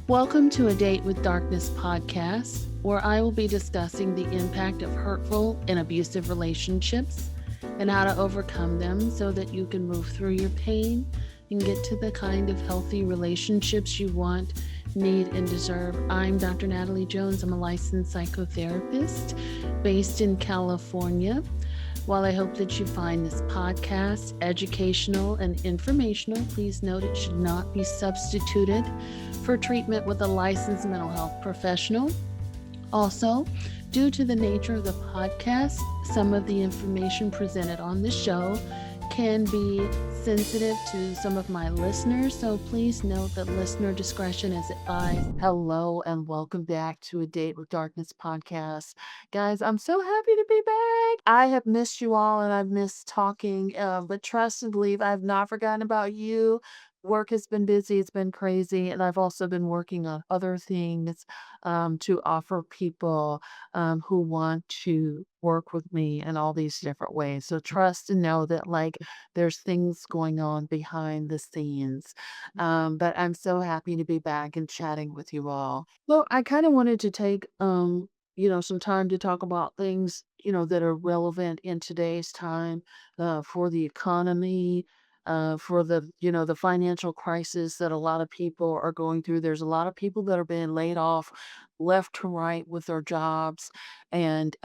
Welcome to A Date with Darkness podcast, where I will be discussing the impact of hurtful and abusive relationships and how to overcome them so that you can move through your pain and get to the kind of healthy relationships you want, need, and deserve. I'm Dr. Natalie Jones. I'm a licensed psychotherapist based in California. While I hope that you find this podcast educational and informational, please note it should not be substituted for treatment with a licensed mental health professional. Also, due to the nature of the podcast, some of the information presented on the show can be sensitive to some of my listeners, so please note that listener discretion is advised. Hello, and welcome back to A Date with Darkness podcast. Guys, I'm so happy to be back. I have missed you all and I've missed talking, but trust and believe I've not forgotten about you. Work has been busy, it's been crazy, and I've also been working on other things to offer people who want to work with me in all these different ways. So trust and know that there's things going on behind the scenes. But I'm so happy to be back and chatting with you all. Well, I kind of wanted to take some time to talk about things, that are relevant in today's time for the economy, for the financial crisis that a lot of people are going through. There's a lot of people that are being laid off left to right with their jobs and,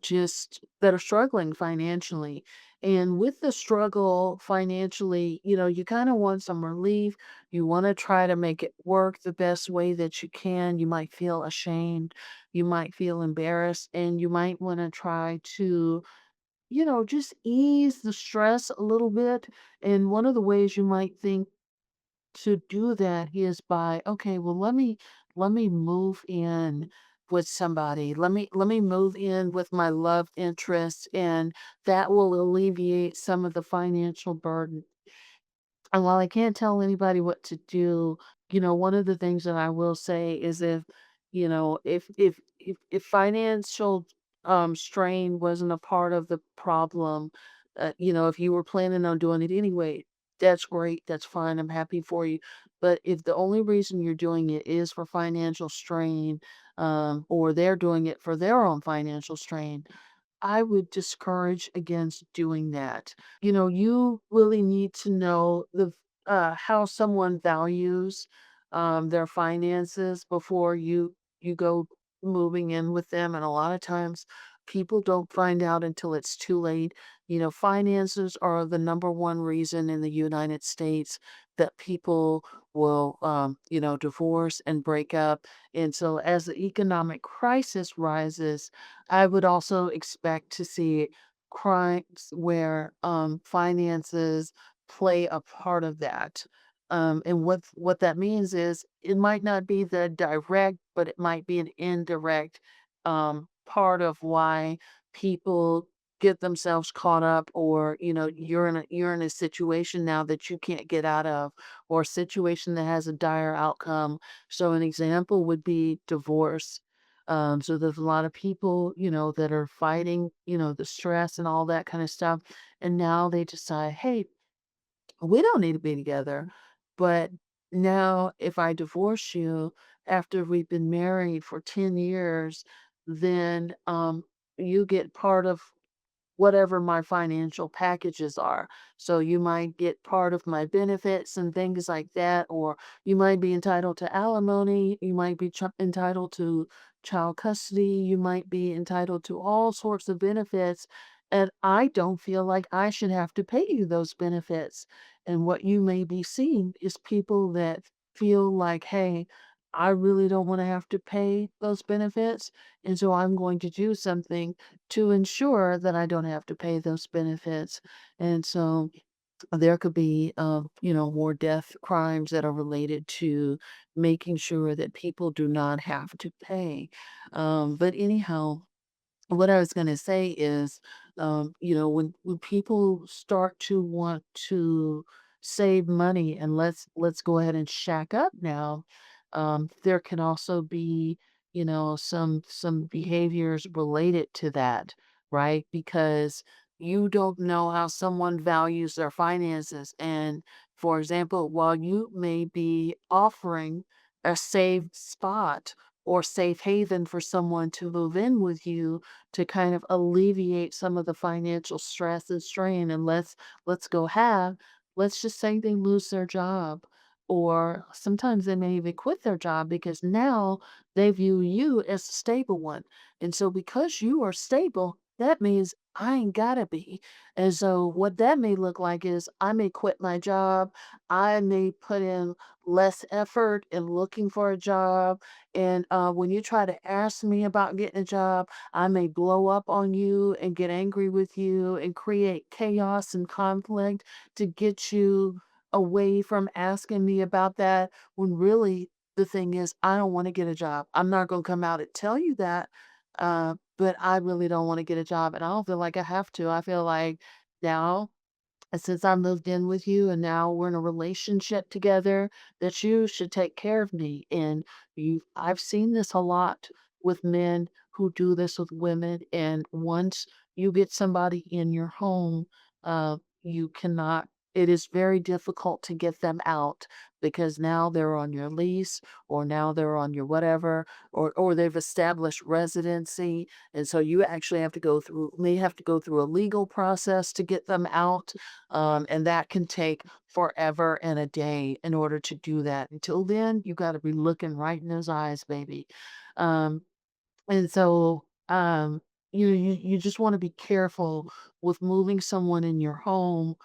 just that are struggling financially. And with the struggle financially, you kind of want some relief. You want to try to make it work the best way that you can. You might feel ashamed. You might feel embarrassed. And you might want to try to just ease the stress a little bit. And one of the ways you might think to do that is by, okay, well, let me move in with somebody. Let me move in with my love interest, and that will alleviate some of the financial burden. And while I can't tell anybody what to do, one of the things that I will say is if financial strain wasn't a part of the problem, if you were planning on doing it anyway, that's great, that's fine, I'm happy for you. But if the only reason you're doing it is for financial strain, or they're doing it for their own financial strain, I would discourage against doing that. You really need to know how someone values their finances before you go moving in with them. And a lot of times people don't find out until it's too late. Finances are the number one reason in the United States that people will divorce and break up. And so as the economic crisis rises, I would also expect to see crimes where finances play a part of that. And what that means is it might not be the direct, but it might be an indirect part of why people get themselves caught up, or you're in a situation now that you can't get out of, or a situation that has a dire outcome. So an example would be divorce. So there's a lot of people, that are fighting, the stress and all that kind of stuff. And now they decide, hey, we don't need to be together. But now, if I divorce you after we've been married for 10 years, then you get part of whatever my financial packages are. So you might get part of my benefits and things like that, or you might be entitled to alimony, you might be entitled to child custody, you might be entitled to all sorts of benefits. And I don't feel like I should have to pay you those benefits. And what you may be seeing is people that feel like, hey, I really don't want to have to pay those benefits. And so I'm going to do something to ensure that I don't have to pay those benefits. And so there could be, more death crimes that are related to making sure that people do not have to pay. But anyhow, what I was going to say is, when people start to want to save money and let's go ahead and shack up now, there can also be, some behaviors related to that, right? Because you don't know how someone values their finances. And for example, while you may be offering a safe spot or safe haven for someone to move in with you to kind of alleviate some of the financial stress and strain. And let's go have let's just say they lose their job, or sometimes they may even quit their job because now they view you as a stable one. And so because you are stable, that means I ain't gotta be. And so what that may look like is I may quit my job. I may put in less effort in looking for a job. And when you try to ask me about getting a job, I may blow up on you and get angry with you and create chaos and conflict to get you away from asking me about that. When really the thing is, I don't want to get a job. I'm not going to come out and tell you that. But I really don't want to get a job. And I don't feel like I have to. I feel like now, and since I moved in with you and now we're in a relationship together, that you should take care of me. And I've seen this a lot with men who do this with women. And once you get somebody in your home, you cannot, it is very difficult to get them out because now they're on your lease or now they're on your whatever, or they've established residency. And so you actually may have to go through a legal process to get them out, and that can take forever and a day in order to do that. Until then, you got to be looking right in those eyes, baby. Um, and so, you just wanna be careful with moving someone in your home,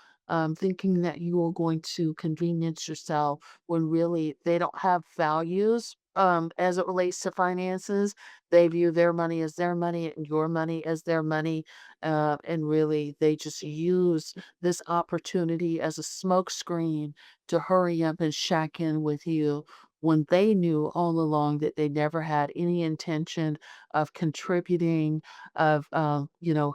thinking that you are going to convenience yourself when really they don't have values, as it relates to finances. They view their money as their money and your money as their money, and really they just use this opportunity as a smokescreen to hurry up and shack in with you when they knew all along that they never had any intention of contributing, of,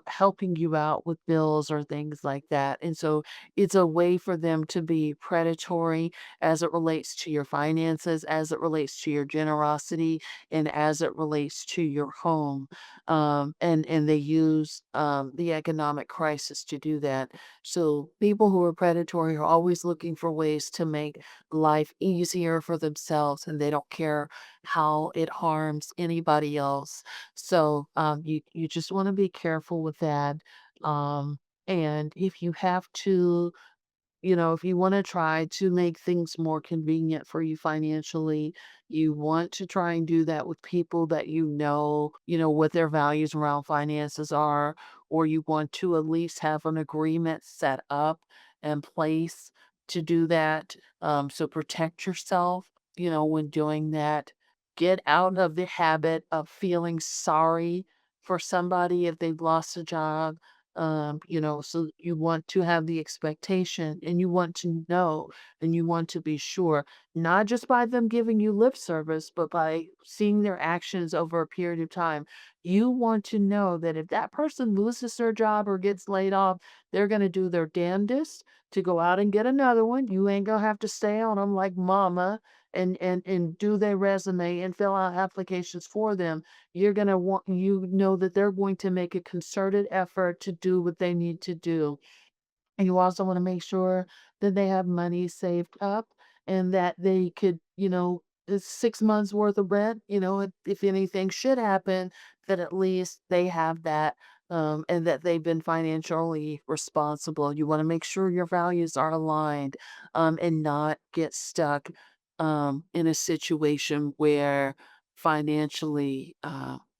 helping you out with bills or things like that. And so it's a way for them to be predatory as it relates to your finances, as it relates to your generosity, and as it relates to your home. And they use the economic crisis to do that. So people who are predatory are always looking for ways to make life easier for themselves, and they don't care how it harms anybody else. So, you just wanna be careful with that, and if you have to, if you want to try to make things more convenient for you financially, you want to try and do that with people that what their values around finances are, or you want to at least have an agreement set up in place to do that. So protect yourself, when doing that. Get out of the habit of feeling sorry for somebody if they've lost a job. So you want to have the expectation and you want to know and you want to be sure, not just by them giving you lip service, but by seeing their actions over a period of time. You want to know that if that person loses their job or gets laid off, they're going to do their damnedest to go out and get another one. You ain't going to have to stay on them like mama and do their resume and fill out applications for them. You're gonna want you know that they're going to make a concerted effort to do what they need to do. And you also want to make sure that they have money saved up and that they could, it's 6 months worth of rent, if anything should happen, that at least they have that, and that they've been financially responsible. You want to make sure your values are aligned, and not get stuck, in a situation where financially,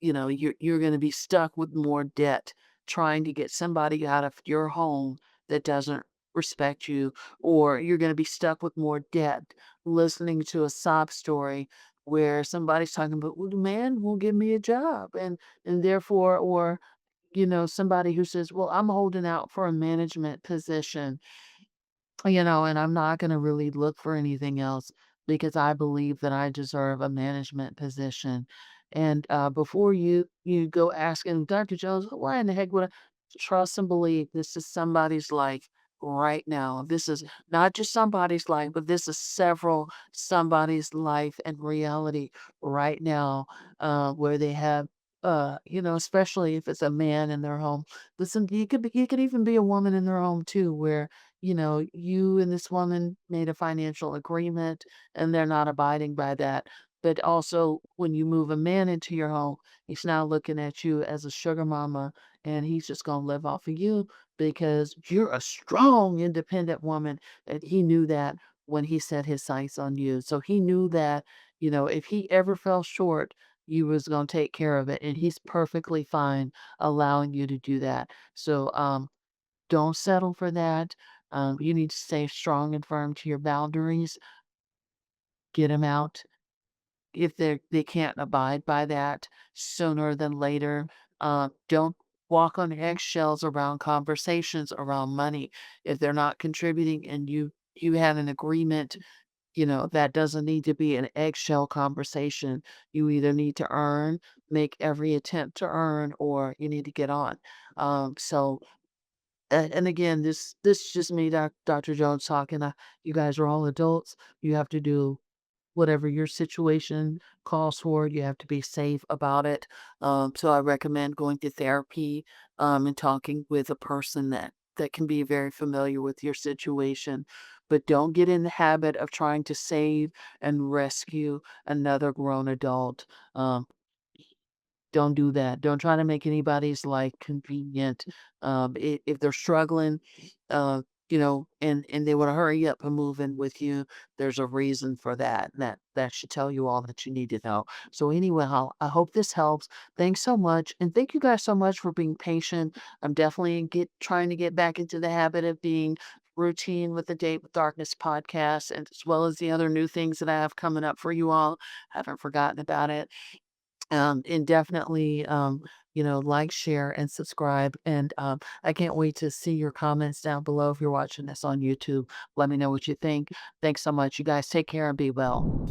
you're going to be stuck with more debt trying to get somebody out of your home that doesn't respect you, or you're going to be stuck with more debt listening to a sob story where somebody's talking about, well, the man won't give me a job, and therefore, or somebody who says, well, I'm holding out for a management position, and I'm not gonna really look for anything else because I believe that I deserve a management position. And before you go asking Dr. Jones, why in the heck would I trust and believe this is somebody's life right now? This is not just somebody's life, but this is several somebody's life and reality right now, where they have. Especially if it's a man in their home. Listen, you could even be a woman in their home too, where you and this woman made a financial agreement and they're not abiding by that. But also, when you move a man into your home, he's now looking at you as a sugar mama and he's just going to live off of you because you're a strong, independent woman. And he knew that when he set his sights on you. So he knew that, if he ever fell short, you was going to take care of it. And he's perfectly fine allowing you to do that. So, don't settle for that. You need to stay strong and firm to your boundaries. Get them out if they can't abide by that sooner than later. Don't walk on eggshells around conversations around money. If they're not contributing and you had an agreement, that doesn't need to be an eggshell conversation. You either need to earn, make every attempt to earn, or you need to get on. So and again, this is just me, Dr. Jones talking. You guys are all adults. You have to do whatever your situation calls for. You have to be safe about it. So I recommend going to therapy and talking with a person that can be very familiar with your situation. But don't get in the habit of trying to save and rescue another grown adult. Um, don't do that. Don't try to make anybody's life convenient. If they're struggling, and they want to hurry up and move in with you, there's a reason for that. And that should tell you all that you need to know. So anyway, I hope this helps. Thanks so much, and thank you guys so much for being patient. I'm definitely get trying to get back into the habit of being routine with the Date with Darkness podcast, and as well as the other new things that I have coming up for you all. Haven't forgotten about it. And definitely, like, share, and subscribe. And I can't wait to see your comments down below if you're watching this on YouTube. Let me know what you think. Thanks so much. You guys take care and be well.